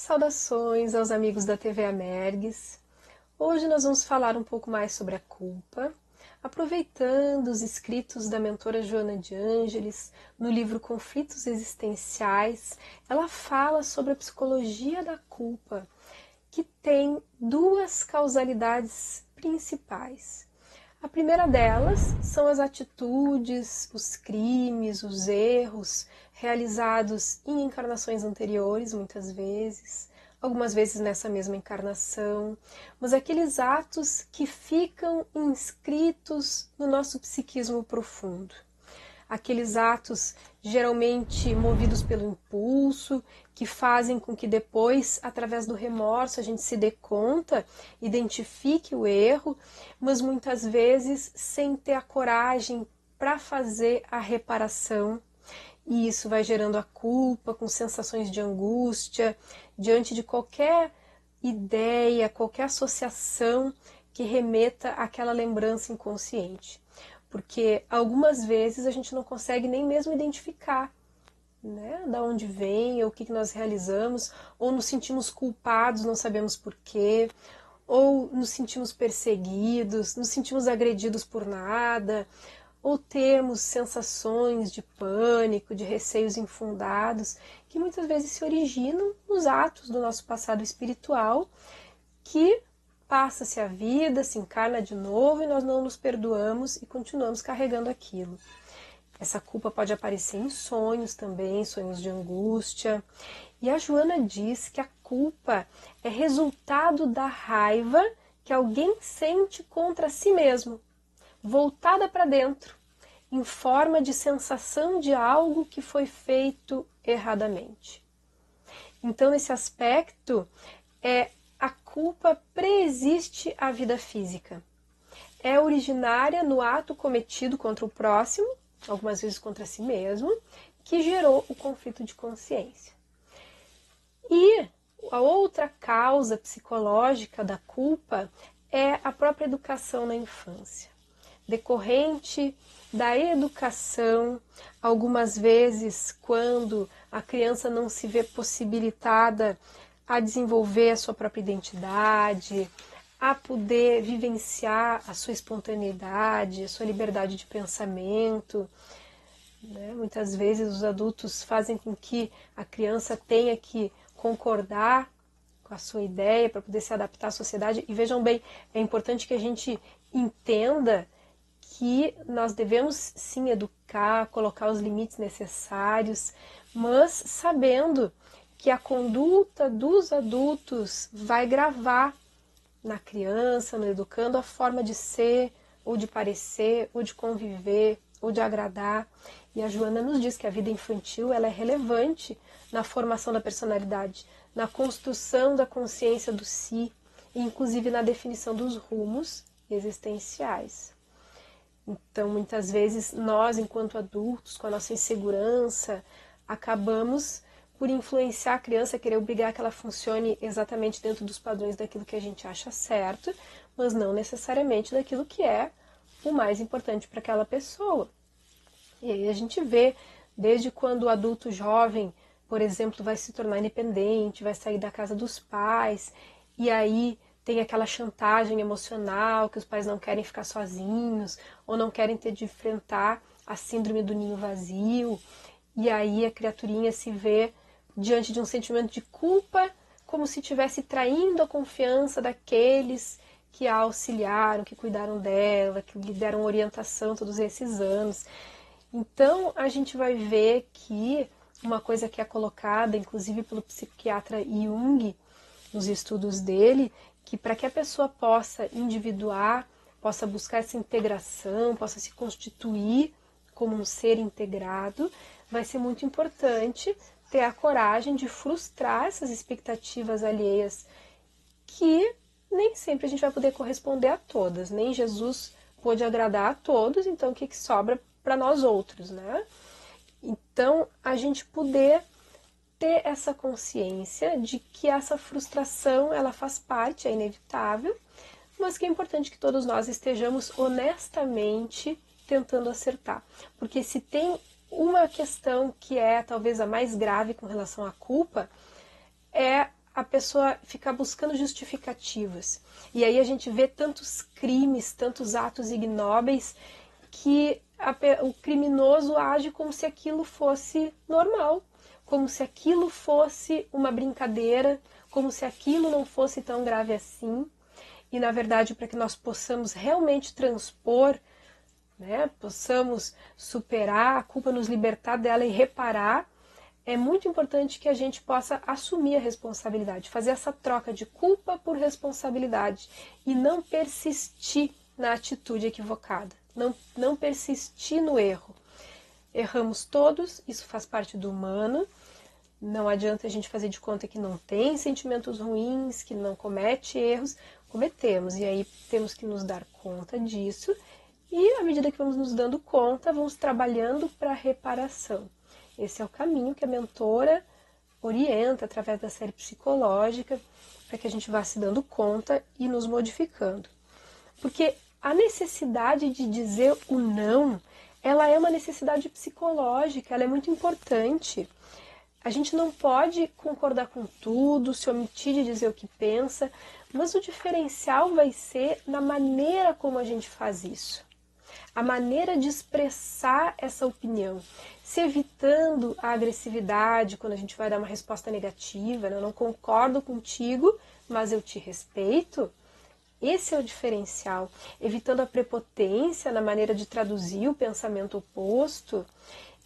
Saudações aos amigos da TV Amergues. Hoje nós vamos falar um pouco mais sobre a culpa, aproveitando os escritos da mentora Joana de Ângeles no livro Conflitos Existenciais. Ela fala sobre a psicologia da culpa, que tem duas causalidades principais. A primeira delas são as atitudes, os crimes, os erros realizados em encarnações anteriores, muitas vezes, algumas vezes nessa mesma encarnação, mas aqueles atos que ficam inscritos no nosso psiquismo profundo. Aqueles atos geralmente movidos pelo impulso, que fazem com que depois, através do remorso, a gente se dê conta, identifique o erro, mas muitas vezes sem ter a coragem para fazer a reparação. E isso vai gerando a culpa, com sensações de angústia, diante de qualquer ideia, qualquer associação que remeta àquela lembrança inconsciente. Porque algumas vezes a gente não consegue nem mesmo identificar, né, da onde vem, ou o que nós realizamos, ou nos sentimos culpados, não sabemos porquê, ou nos sentimos perseguidos, nos sentimos agredidos por nada, ou temos sensações de pânico, de receios infundados, que muitas vezes se originam nos atos do nosso passado espiritual, que passa-se a vida, se encarna de novo e nós não nos perdoamos e continuamos carregando aquilo. Essa culpa pode aparecer em sonhos também, sonhos de angústia. E a Joana diz que a culpa é resultado da raiva que alguém sente contra si mesmo, voltada para dentro, em forma de sensação de algo que foi feito erradamente. Então, nesse aspecto, a culpa preexiste à vida física. É originária no ato cometido contra o próximo, algumas vezes contra si mesmo, que gerou o conflito de consciência. E a outra causa psicológica da culpa é a própria educação na infância. Decorrente da educação, algumas vezes quando a criança não se vê possibilitada a desenvolver a sua própria identidade, a poder vivenciar a sua espontaneidade, a sua liberdade de pensamento, né? Muitas vezes os adultos fazem com que a criança tenha que concordar com a sua ideia para poder se adaptar à sociedade. E vejam bem, é importante que a gente entenda que nós devemos sim educar, colocar os limites necessários, mas sabendo que a conduta dos adultos vai gravar na criança, no educando, a forma de ser, ou de parecer, ou de conviver, ou de agradar. E a Joana nos diz que a vida infantil ela é relevante na formação da personalidade, na construção da consciência do si, e inclusive na definição dos rumos existenciais. Então, muitas vezes, nós, enquanto adultos, com a nossa insegurança, acabamos por influenciar a criança, a querer obrigar que ela funcione exatamente dentro dos padrões daquilo que a gente acha certo, mas não necessariamente daquilo que é o mais importante para aquela pessoa. E aí a gente vê, desde quando o adulto jovem, por exemplo, vai se tornar independente, vai sair da casa dos pais, e aí tem aquela chantagem emocional, que os pais não querem ficar sozinhos, ou não querem ter de enfrentar a síndrome do ninho vazio, e aí a criaturinha se vê diante de um sentimento de culpa, como se estivesse traindo a confiança daqueles que a auxiliaram, que cuidaram dela, que lhe deram orientação todos esses anos. Então a gente vai ver que uma coisa que é colocada, inclusive pelo psiquiatra Jung, nos estudos dele, que para que a pessoa possa individuar, possa buscar essa integração, possa se constituir como um ser integrado, vai ser muito importante ter a coragem de frustrar essas expectativas alheias, que nem sempre a gente vai poder corresponder a todas. Nem Jesus pôde agradar a todos, então o que sobra para nós outros, né? Então, a gente poder ter essa consciência de que essa frustração, ela faz parte, é inevitável, mas que é importante que todos nós estejamos honestamente tentando acertar. Porque se tem uma questão que é talvez a mais grave com relação à culpa, é a pessoa ficar buscando justificativas. E aí a gente vê tantos crimes, tantos atos ignóbeis, que o criminoso age como se aquilo fosse normal, como se aquilo fosse uma brincadeira, como se aquilo não fosse tão grave assim. E, na verdade, para que nós possamos realmente transpor, né, possamos superar a culpa, nos libertar dela e reparar, é muito importante que a gente possa assumir a responsabilidade, fazer essa troca de culpa por responsabilidade e não persistir na atitude equivocada, não persistir no erro. Erramos todos, isso faz parte do humano, não adianta a gente fazer de conta que não tem sentimentos ruins, que não comete erros, cometemos, e aí temos que nos dar conta disso, e à medida que vamos nos dando conta, vamos trabalhando para a reparação. Esse é o caminho que a mentora orienta através da série psicológica, para que a gente vá se dando conta e nos modificando. Porque a necessidade de dizer o não, ela é uma necessidade psicológica, ela é muito importante. A gente não pode concordar com tudo, se omitir de dizer o que pensa, mas o diferencial vai ser na maneira como a gente faz isso. A maneira de expressar essa opinião, se evitando a agressividade quando a gente vai dar uma resposta negativa, né? Eu não concordo contigo, mas eu te respeito. Esse é o diferencial, evitando a prepotência na maneira de traduzir o pensamento oposto.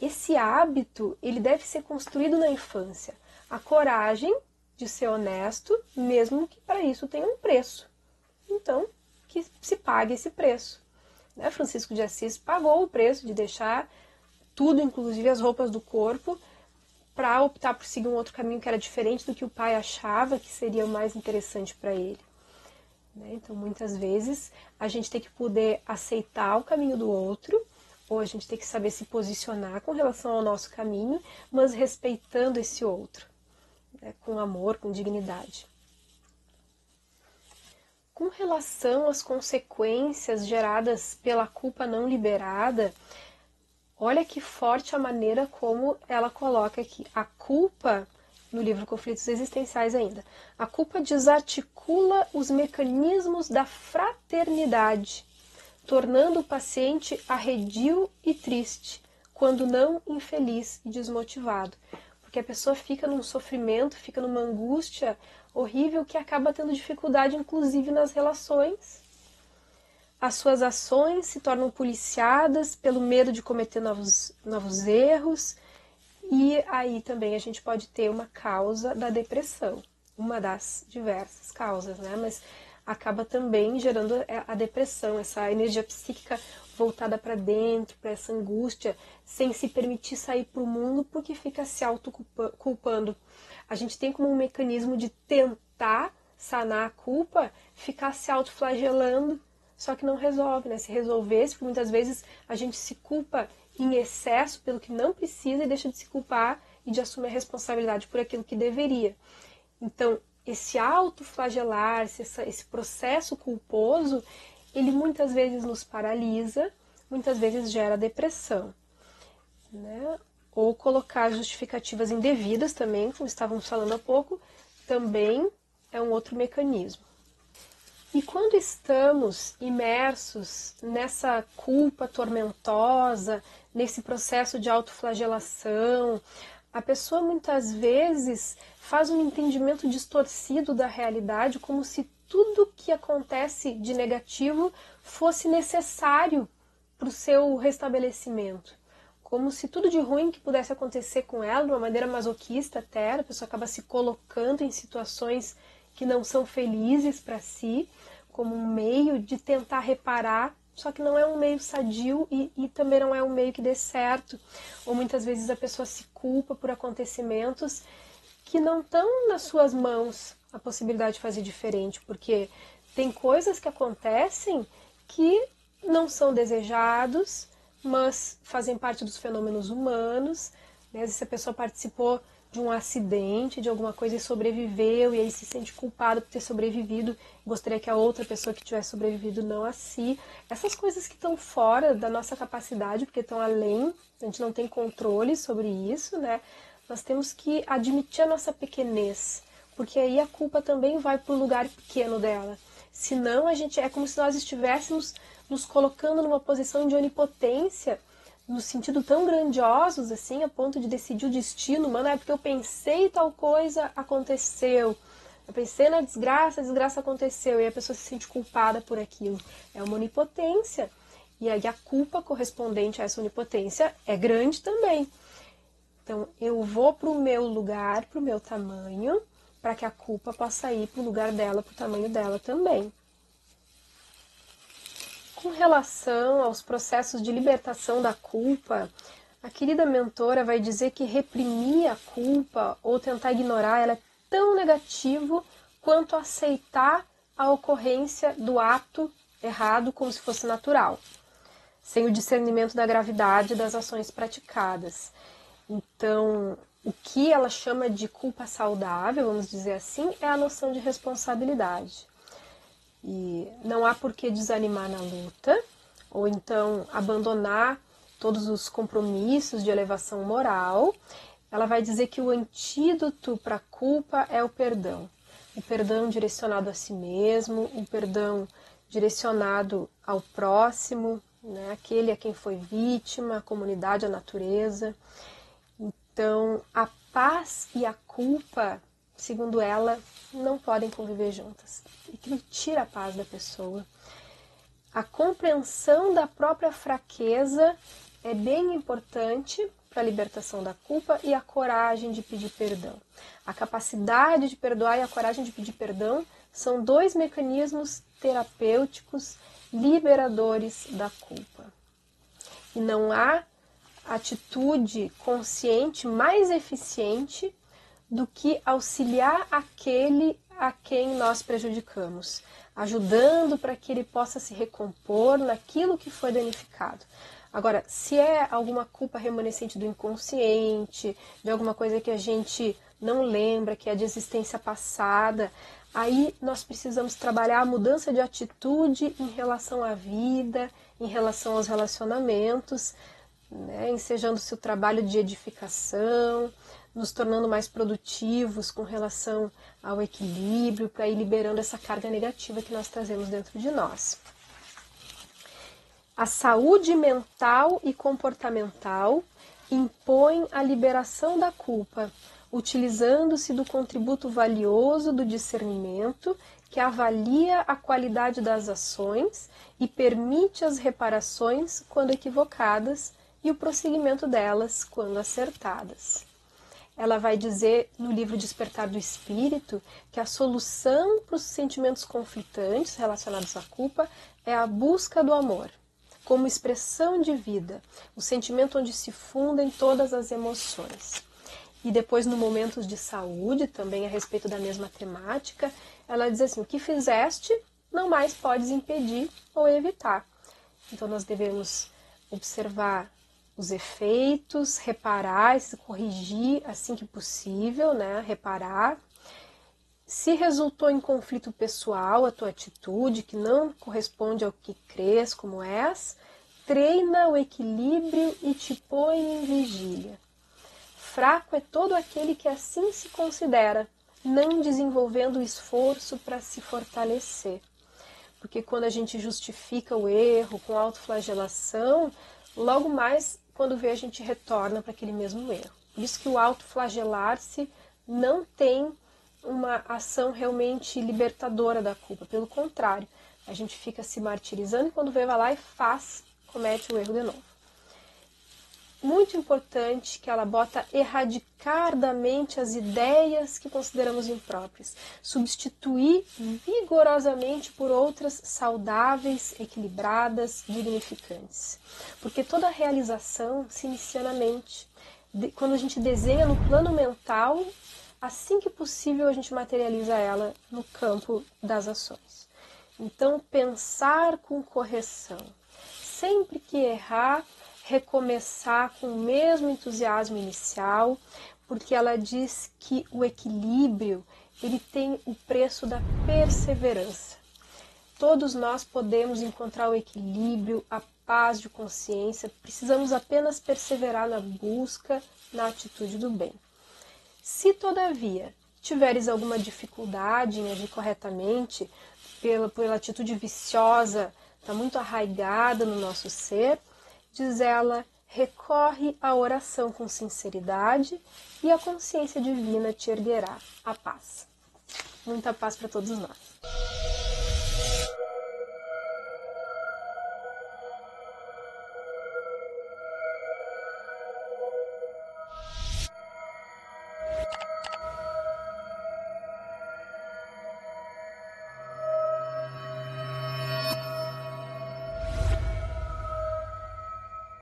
Esse hábito, ele deve ser construído na infância. A coragem de ser honesto, mesmo que para isso tenha um preço. Então, que se pague esse preço. Francisco de Assis pagou o preço de deixar tudo, inclusive as roupas do corpo, para optar por seguir um outro caminho que era diferente do que o pai achava que seria o mais interessante para ele. Então, muitas vezes, a gente tem que poder aceitar o caminho do outro, ou a gente tem que saber se posicionar com relação ao nosso caminho, mas respeitando esse outro, com amor, com dignidade. Com relação às consequências geradas pela culpa não liberada, olha que forte a maneira como ela coloca aqui. A culpa, no livro Conflitos Existenciais ainda, a culpa desarticula os mecanismos da fraternidade, tornando o paciente arredio e triste, quando não infeliz e desmotivado. Porque a pessoa fica num sofrimento, fica numa angústia horrível que acaba tendo dificuldade, inclusive, nas relações. As suas ações se tornam policiadas pelo medo de cometer novos erros. E aí também a gente pode ter uma causa da depressão, uma das diversas causas, né? Mas acaba também gerando a depressão, essa energia psíquica voltada para dentro, para essa angústia, sem se permitir sair para o mundo porque fica se autoculpando. A gente tem como um mecanismo de tentar sanar a culpa, ficar se autoflagelando, só que não resolve, né? Se resolvesse, porque muitas vezes a gente se culpa em excesso pelo que não precisa e deixa de se culpar e de assumir a responsabilidade por aquilo que deveria. Então, esse autoflagelar-se, esse processo culposo, ele muitas vezes nos paralisa, muitas vezes gera depressão, né? Ou colocar justificativas indevidas também, como estávamos falando há pouco, também é um outro mecanismo. E quando estamos imersos nessa culpa tormentosa, nesse processo de autoflagelação, a pessoa muitas vezes faz um entendimento distorcido da realidade, como se tudo que acontece de negativo fosse necessário para o seu restabelecimento. Como se tudo de ruim que pudesse acontecer com ela, de uma maneira masoquista até, a pessoa acaba se colocando em situações que não são felizes para si, como um meio de tentar reparar, só que não é um meio sadio e também não é um meio que dê certo. Ou muitas vezes a pessoa se culpa por acontecimentos que não estão nas suas mãos a possibilidade de fazer diferente, porque tem coisas que acontecem que não são desejados, mas fazem parte dos fenômenos humanos, né? Se a pessoa participou de um acidente, de alguma coisa e sobreviveu, e aí se sente culpado por ter sobrevivido, gostaria que a outra pessoa que tivesse sobrevivido não a si. Essas coisas que estão fora da nossa capacidade, porque estão além, a gente não tem controle sobre isso, né? Nós temos que admitir a nossa pequenez, porque aí a culpa também vai para o lugar pequeno dela. Senão é como se nós estivéssemos nos colocando numa posição de onipotência, no sentido tão grandiosos assim, a ponto de decidir o destino humano. É porque eu pensei tal coisa, aconteceu. Eu pensei na desgraça, a desgraça aconteceu, e a pessoa se sente culpada por aquilo. É uma onipotência. E aí a culpa correspondente a essa onipotência é grande também. Então eu vou para o meu lugar, para o meu tamanho, para que a culpa possa ir para o lugar dela, para o tamanho dela também. Com relação aos processos de libertação da culpa, a querida mentora vai dizer que reprimir a culpa ou tentar ignorar ela é tão negativo quanto aceitar a ocorrência do ato errado como se fosse natural, sem o discernimento da gravidade das ações praticadas. Então, o que ela chama de culpa saudável, vamos dizer assim, é a noção de responsabilidade. E não há por que desanimar na luta, ou então abandonar todos os compromissos de elevação moral. Ela vai dizer que o antídoto para a culpa é o perdão. O perdão direcionado a si mesmo, o perdão direcionado ao próximo, né, aquele a quem foi vítima, a comunidade, a natureza. Então, a paz e a culpa, segundo ela, não podem conviver juntas. Aquilo tira a paz da pessoa. A compreensão da própria fraqueza é bem importante para a libertação da culpa, e a coragem de pedir perdão. A capacidade de perdoar e a coragem de pedir perdão são dois mecanismos terapêuticos liberadores da culpa. E não há atitude consciente mais eficiente do que auxiliar aquele a quem nós prejudicamos, ajudando para que ele possa se recompor naquilo que foi danificado. Agora, se é alguma culpa remanescente do inconsciente, de alguma coisa que a gente não lembra, que é de existência passada, aí nós precisamos trabalhar a mudança de atitude em relação à vida, em relação aos relacionamentos, né, ensejando-se o trabalho de edificação, nos tornando mais produtivos com relação ao equilíbrio, para ir liberando essa carga negativa que nós trazemos dentro de nós. A saúde mental e comportamental impõe a liberação da culpa, utilizando-se do contributo valioso do discernimento, que avalia a qualidade das ações e permite as reparações quando equivocadas e o prosseguimento delas quando acertadas. Ela vai dizer no livro Despertar do Espírito que a solução para os sentimentos conflitantes relacionados à culpa é a busca do amor, como expressão de vida, o sentimento onde se fundem todas as emoções. E depois, no Momentos de Saúde, também a respeito da mesma temática, ela diz assim: o que fizeste, não mais podes impedir ou evitar. Então nós devemos observar os efeitos, reparar, se corrigir assim que possível, né? Reparar. Se resultou em conflito pessoal a tua atitude, que não corresponde ao que crês como és, treina o equilíbrio e te põe em vigília. Fraco é todo aquele que assim se considera, não desenvolvendo o esforço para se fortalecer. Porque quando a gente justifica o erro com autoflagelação, logo mais, quando vê, a gente retorna para aquele mesmo erro. Por isso que o autoflagelar-se não tem uma ação realmente libertadora da culpa. Pelo contrário, a gente fica se martirizando e quando vê, vai lá e comete o erro de novo. Muito importante que ela bota erradicar da mente as ideias que consideramos impróprias, substituir vigorosamente por outras saudáveis, equilibradas, dignificantes. Porque toda realização se inicia na mente. Quando a gente desenha no plano mental, assim que possível a gente materializa ela no campo das ações. Então, pensar com correção. Sempre que errar, recomeçar com o mesmo entusiasmo inicial, porque ela diz que o equilíbrio ele tem o preço da perseverança. Todos nós podemos encontrar o equilíbrio, a paz de consciência, precisamos apenas perseverar na busca, na atitude do bem. Se, todavia, tiveres alguma dificuldade em agir corretamente, pela atitude viciosa, está muito arraigada no nosso ser, diz ela, recorre à oração com sinceridade e a consciência divina te erguerá a paz. Muita paz para todos nós.